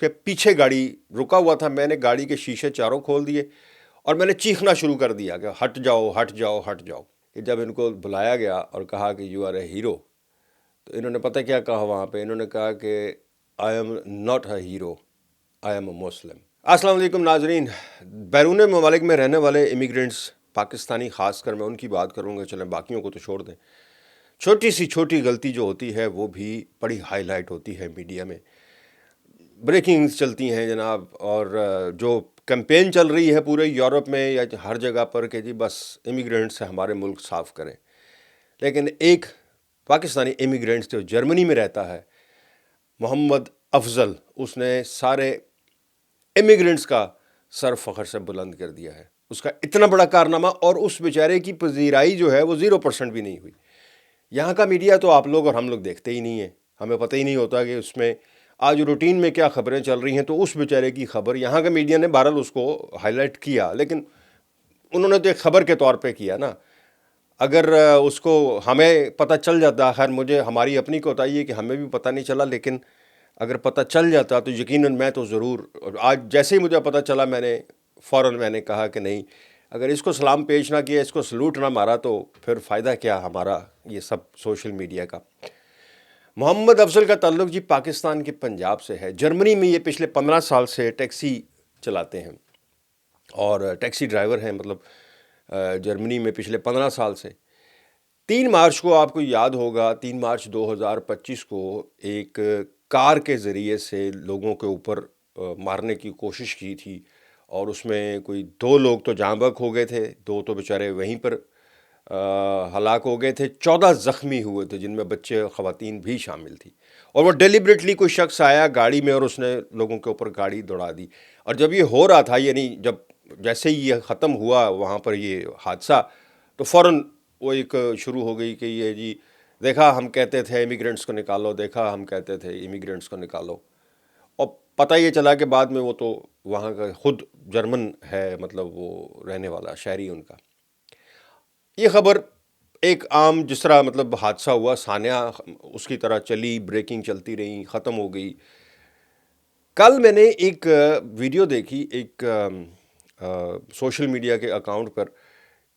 اس کے پیچھے گاڑی رکا ہوا تھا، میں نے گاڑی کے شیشے چاروں کھول دیے اور میں نے چیخنا شروع کر دیا کہ ہٹ جاؤ ہٹ جاؤ ہٹ جاؤ. کہ جب ان کو بلایا گیا اور کہا کہ یو آر اے ہیرو، تو انہوں نے پتہ کیا کہا وہاں پہ؟ انہوں نے کہا کہ I am not a hero, I am a Muslim. السلام علیکم ناظرین. بیرون ممالک میں رہنے والے امیگرینٹس پاکستانی، خاص کر میں ان کی بات کروں گا، چلیں باقیوں کو تو چھوڑ دیں. چھوٹی سی چھوٹی غلطی جو ہوتی ہے وہ بھی بڑی ہائی لائٹ ہوتی ہے میڈیا میں، بریکنگز چلتی ہیں جناب. اور جو کیمپین چل رہی ہے پورے یورپ میں یا ہر جگہ پر کہ جی بس امیگرینٹ سے ہمارے ملک صاف کریں. لیکن ایک پاکستانی امیگرینٹ جو جرمنی میں رہتا ہے، محمد افضل، اس نے سارے امیگرینٹس کا سر فخر سے بلند کر دیا ہے. اس کا اتنا بڑا کارنامہ، اور اس بیچارے کی پذیرائی جو ہے وہ 0% بھی نہیں ہوئی. یہاں کا میڈیا تو آپ لوگ اور ہم لوگ دیکھتے ہی نہیں ہیں، ہمیں پتہ ہی نہیں ہوتا کہ اس میں آج روٹین میں کیا خبریں چل رہی ہیں. تو اس بیچارے کی خبر یہاں کا میڈیا نے بہرحال اس کو ہائی لائٹ کیا، لیکن انہوں نے تو ایک خبر کے طور پہ کیا نا. اگر اس کو ہمیں پتہ چل جاتا، خیر مجھے ہماری اپنی کوتاہی ہے کہ ہمیں بھی پتہ نہیں چلا، لیکن اگر پتہ چل جاتا تو یقیناً میں تو ضرور، آج جیسے ہی مجھے پتہ چلا میں نے فوراً میں نے کہا کہ نہیں، اگر اس کو سلام پیش نہ کیا، اس کو سلوٹ نہ مارا، تو پھر فائدہ کیا ہمارا یہ سب سوشل میڈیا کا. محمد افضل کا تعلق جی پاکستان کے پنجاب سے ہے. جرمنی میں یہ پچھلے 15 سال سے ٹیکسی چلاتے ہیں اور ٹیکسی ڈرائیور ہیں، مطلب جرمنی میں پچھلے 15 سال سے. 3 مارچ کو آپ کو یاد ہوگا، 3 مارچ 2025 کو ایک کار کے ذریعے سے لوگوں کے اوپر مارنے کی کوشش کی تھی، اور اس میں کوئی 2 لوگ تو جاں بحق ہو گئے تھے، 2 تو بیچارے وہیں پر ہلاک ہو گئے تھے، 14 زخمی ہوئے تھے، جن میں بچے اور خواتین بھی شامل تھی. اور وہ ڈیلیبریٹلی کوئی شخص آیا گاڑی میں اور اس نے لوگوں کے اوپر گاڑی دوڑا دی. اور جب یہ ہو رہا تھا، یعنی جب جیسے ہی یہ ختم ہوا وہاں پر یہ حادثہ، تو فوراً وہ ایک شروع ہو گئی کہ یہ جی دیکھا ہم کہتے تھے امیگرینٹس کو نکالو، دیکھا ہم کہتے تھے امیگرینٹس کو نکالو. اور پتہ یہ چلا کہ بعد میں وہ تو وہاں کا خود جرمن ہے، مطلب وہ رہنے والا شہری ان کا. یہ خبر ایک عام جس طرح مطلب حادثہ ہوا سانیہ اس کی طرح چلی، بریکنگ چلتی رہی، ختم ہو گئی. کل میں نے ایک ویڈیو دیکھی ایک سوشل میڈیا کے اکاؤنٹ پر،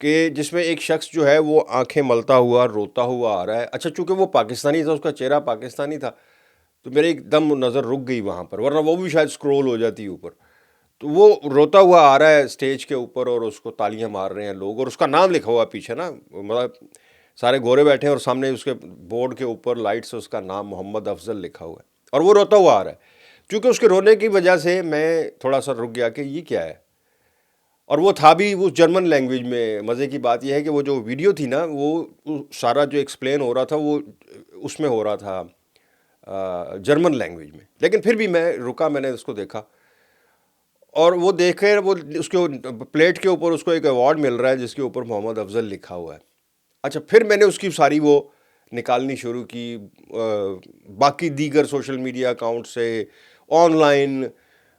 کہ جس میں ایک شخص جو ہے وہ آنکھیں ملتا ہوا روتا ہوا آ رہا ہے. اچھا چونکہ وہ پاکستانی تھا، اس کا چہرہ پاکستانی تھا، تو میرے ایک دم نظر رک گئی وہاں پر، ورنہ وہ بھی شاید سکرول ہو جاتی اوپر. تو وہ روتا ہوا آ رہا ہے اسٹیج کے اوپر اور اس کو تالیاں مار رہے ہیں لوگ، اور اس کا نام لکھا ہوا پیچھے نا، مطلب سارے گورے بیٹھے ہیں اور سامنے اس کے بورڈ کے اوپر لائٹ سے اس کا نام محمد افضل لکھا ہوا ہے، اور وہ روتا ہوا آ رہا ہے. چونکہ اس کے رونے کی وجہ سے میں تھوڑا سا رک گیا کہ یہ کیا ہے. اور وہ تھا بھی وہ جرمن لینگویج میں. مزے کی بات یہ ہے کہ وہ جو ویڈیو تھی نا، وہ سارا جو ایکسپلین ہو رہا تھا وہ اس میں ہو رہا تھا جرمن لینگویج میں. لیکن پھر بھی میں رکا، میں نے اس کو دیکھا، اور وہ دیکھے وہ اس کے پلیٹ کے اوپر اس کو ایک ایوارڈ مل رہا ہے جس کے اوپر محمد افضل لکھا ہوا ہے. اچھا پھر میں نے اس کی ساری وہ نکالنی شروع کی باقی دیگر سوشل میڈیا اکاؤنٹ سے، آن لائن،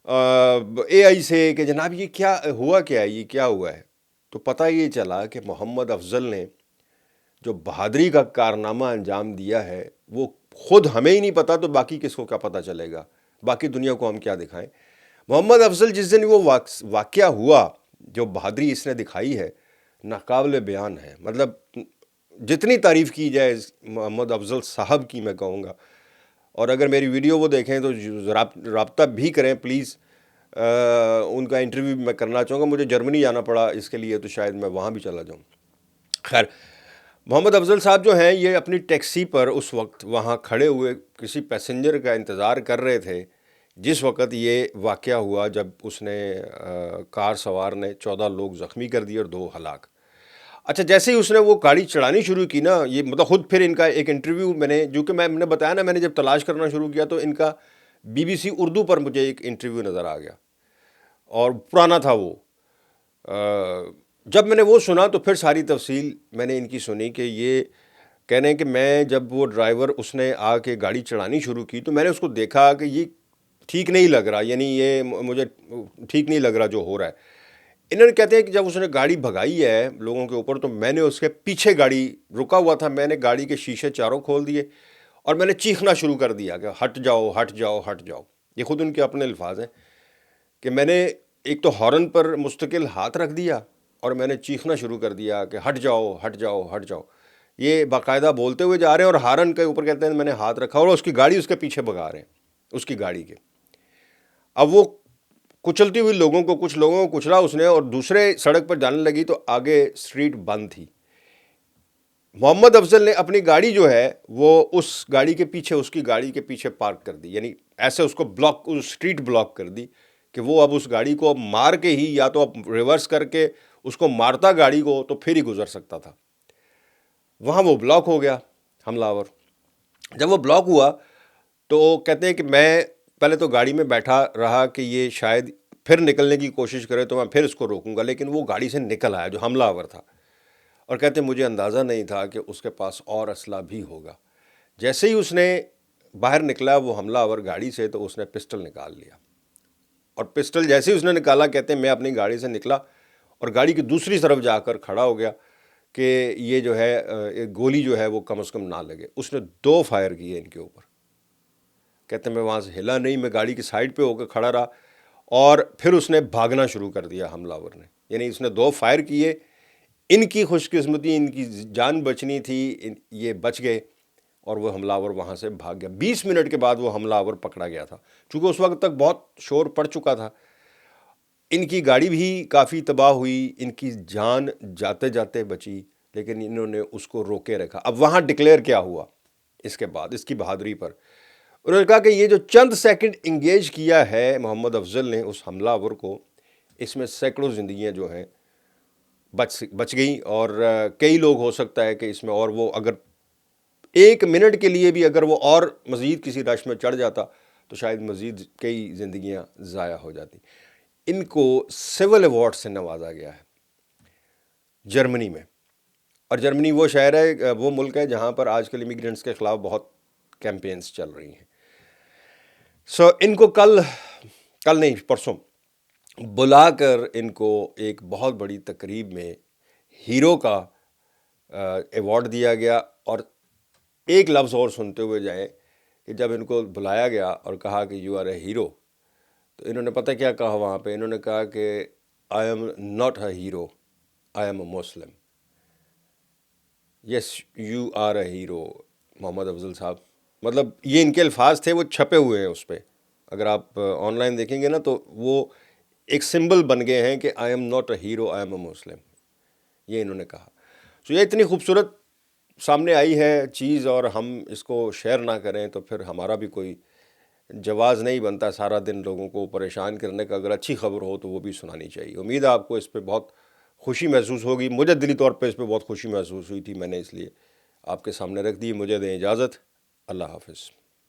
اے آئی سے، کہ جناب یہ کیا ہوا، کیا ہے یہ کیا ہوا ہے. تو پتہ یہ چلا کہ محمد افضل نے جو بہادری کا کارنامہ انجام دیا ہے وہ خود ہمیں ہی نہیں پتہ، تو باقی کس کو کیا پتہ چلے گا، باقی دنیا کو ہم کیا دکھائیں. محمد افضل جس دن وہ واقعہ ہوا، جو بہادری اس نے دکھائی ہے ناقابل بیان ہے. مطلب جتنی تعریف کی جائے محمد افضل صاحب کی میں کہوں گا. اور اگر میری ویڈیو وہ دیکھیں تو رابطہ بھی کریں پلیز. ان کا انٹرویو میں کرنا چاہوں گا. مجھے جرمنی جانا پڑا اس کے لیے، تو شاید میں وہاں بھی چلا جاؤں. خیر، محمد افضل صاحب جو ہیں یہ اپنی ٹیکسی پر اس وقت وہاں کھڑے ہوئے کسی پیسنجر کا انتظار کر رہے تھے جس وقت یہ واقعہ ہوا، جب اس نے کار سوار نے 14 لوگ زخمی کر دیے اور 2 ہلاک. اچھا جیسے ہی اس نے وہ گاڑی چڑھانی شروع کی نا، یہ مطلب خود پھر ان کا ایک انٹرویو میں نے، جو کہ میں نے بتایا نا، میں نے جب تلاش کرنا شروع کیا تو ان کا BBC اردو پر مجھے ایک انٹرویو نظر آ گیا، اور پرانا تھا وہ. جب میں نے وہ سنا تو پھر ساری تفصیل میں نے ان کی سنی، کہ یہ کہہ رہے ہیں کہ میں جب وہ ڈرائیور اس نے آ کے گاڑی چڑھانی شروع کی تو میں نے اس کو دیکھا کہ یہ ٹھیک نہیں لگ رہا، یعنی یہ مجھے ٹھیک نہیں لگ رہا جو ہو رہا ہے. انہوں نے کہتے ہیں کہ جب اس نے گاڑی بھگائی ہے لوگوں کے اوپر تو میں نے اس کے پیچھے گاڑی رکا ہوا تھا، میں نے گاڑی کے شیشے چاروں کھول دیے اور میں نے چیخنا شروع کر دیا کہ ہٹ جاؤ ہٹ جاؤ ہٹ جاؤ. یہ خود ان کے اپنے الفاظ ہیں کہ میں نے ایک تو ہارن پر مستقل ہاتھ رکھ دیا اور میں نے چیخنا شروع کر دیا کہ ہٹ جاؤ ہٹ جاؤ ہٹ جاؤ. یہ باقاعدہ بولتے ہوئے جا رہے ہیں اور ہارن کے اوپر کہتے ہیں میں نے ہاتھ رکھا اور اس کی گاڑی اس کے پیچھے بھگا رہے ہیں اس کی گاڑی کے. اب وہ کچلتی ہوئی لوگوں کو کچھ لوگوں کو کچلا اس نے اور دوسرے سڑک پر جانے لگی تو آگے سٹریٹ بند تھی. محمد افضل نے اپنی گاڑی جو ہے وہ اس گاڑی کے پیچھے اس کی گاڑی کے پیچھے پارک کر دی, یعنی ایسے اس کو بلاک اس سٹریٹ بلاک کر دی کہ وہ اب اس گاڑی کو مار کے ہی یا تو اب ریورس کر کے اس کو مارتا گاڑی کو تو پھر ہی گزر سکتا تھا. وہاں وہ بلاک ہو گیا حملہ آور. جب وہ بلاک ہوا تو کہتے ہیں کہ میں پہلے تو گاڑی میں بیٹھا رہا کہ یہ شاید پھر نکلنے کی کوشش کرے تو میں پھر اس کو روکوں گا, لیکن وہ گاڑی سے نکل آیا جو حملہ آور تھا. اور کہتے ہیں مجھے اندازہ نہیں تھا کہ اس کے پاس اور اسلحہ بھی ہوگا. جیسے ہی اس نے باہر نکلا وہ حملہ آور گاڑی سے تو اس نے پسٹل نکال لیا, اور پسٹل جیسے ہی اس نے نکالا کہتے ہیں میں اپنی گاڑی سے نکلا اور گاڑی کی دوسری طرف جا کر کھڑا ہو گیا کہ یہ جو ہے گولی جو ہے وہ کم از کم نہ لگے. اس نے 2 فائر کیے ان کے اوپر. کہتے ہیں میں وہاں سے ہلا نہیں, میں گاڑی کی سائڈ پہ ہو کے کھڑا رہا اور پھر اس نے بھاگنا شروع کر دیا حملہ آور نے. یعنی اس نے 2 فائر کیے, ان کی خوش قسمتی ان کی جان بچنی تھی, یہ بچ گئے اور وہ حملہ آور وہاں سے بھاگ گیا. 20 منٹ کے بعد وہ حملہ آور پکڑا گیا تھا. چونکہ اس وقت تک بہت شور پڑ چکا تھا, ان کی گاڑی بھی کافی تباہ ہوئی, ان کی جان جاتے جاتے بچی, لیکن انہوں نے اس کو روکے رکھا. اب وہاں ڈکلیئر کیا ہوا اس کے بعد اس کی بہادری پر؟ انہوں نے کہا کہ یہ جو چند سیکنڈ انگیج کیا ہے محمد افضل نے اس حملہ آور کو, اس میں سینکڑوں زندگیاں جو ہیں بچ گئیں, اور کئی لوگ ہو سکتا ہے کہ اس میں, اور وہ اگر 1 منٹ کے لیے بھی اگر وہ اور مزید کسی رش میں چڑھ جاتا تو شاید مزید کئی زندگیاں ضائع ہو جاتی. ان کو سول ایوارڈ سے نوازا گیا ہے جرمنی میں, اور جرمنی وہ شہر ہے, وہ ملک ہے جہاں پر آج کل امیگرینٹس کے خلاف بہت کیمپینز چل رہی ہیں. ان کو کل نہیں پرسوں بلا کر ان کو ایک بہت بڑی تقریب میں ہیرو کا ایوارڈ دیا گیا. اور ایک لفظ اور سنتے ہوئے جائیں کہ جب ان کو بلایا گیا اور کہا کہ یو آر اے ہیرو, تو انہوں نے پتہ کیا کہا وہاں پہ؟ انہوں نے کہا کہ I am not a hero, I am a Muslim. Yes you are a hero Muhammad Afzal صاحب. مطلب یہ ان کے الفاظ تھے, وہ چھپے ہوئے ہیں اس پہ, اگر آپ آن لائن دیکھیں گے نا تو وہ ایک سمبل بن گئے ہیں کہ I am not a hero, I am a Muslim. یہ انہوں نے کہا. یہ اتنی خوبصورت سامنے آئی ہے چیز, اور ہم اس کو شیئر نہ کریں تو پھر ہمارا بھی کوئی جواز نہیں بنتا سارا دن لوگوں کو پریشان کرنے کا. اگر اچھی خبر ہو تو وہ بھی سنانی چاہیے. امید ہے آپ کو اس پہ بہت خوشی محسوس ہوگی. مجھے دلی طور پہ اس پہ بہت خوشی محسوس ہوئی تھی, میں نے اس لیے آپ کے سامنے رکھ دی. مجھے دیں اجازت. اللہ حافظ.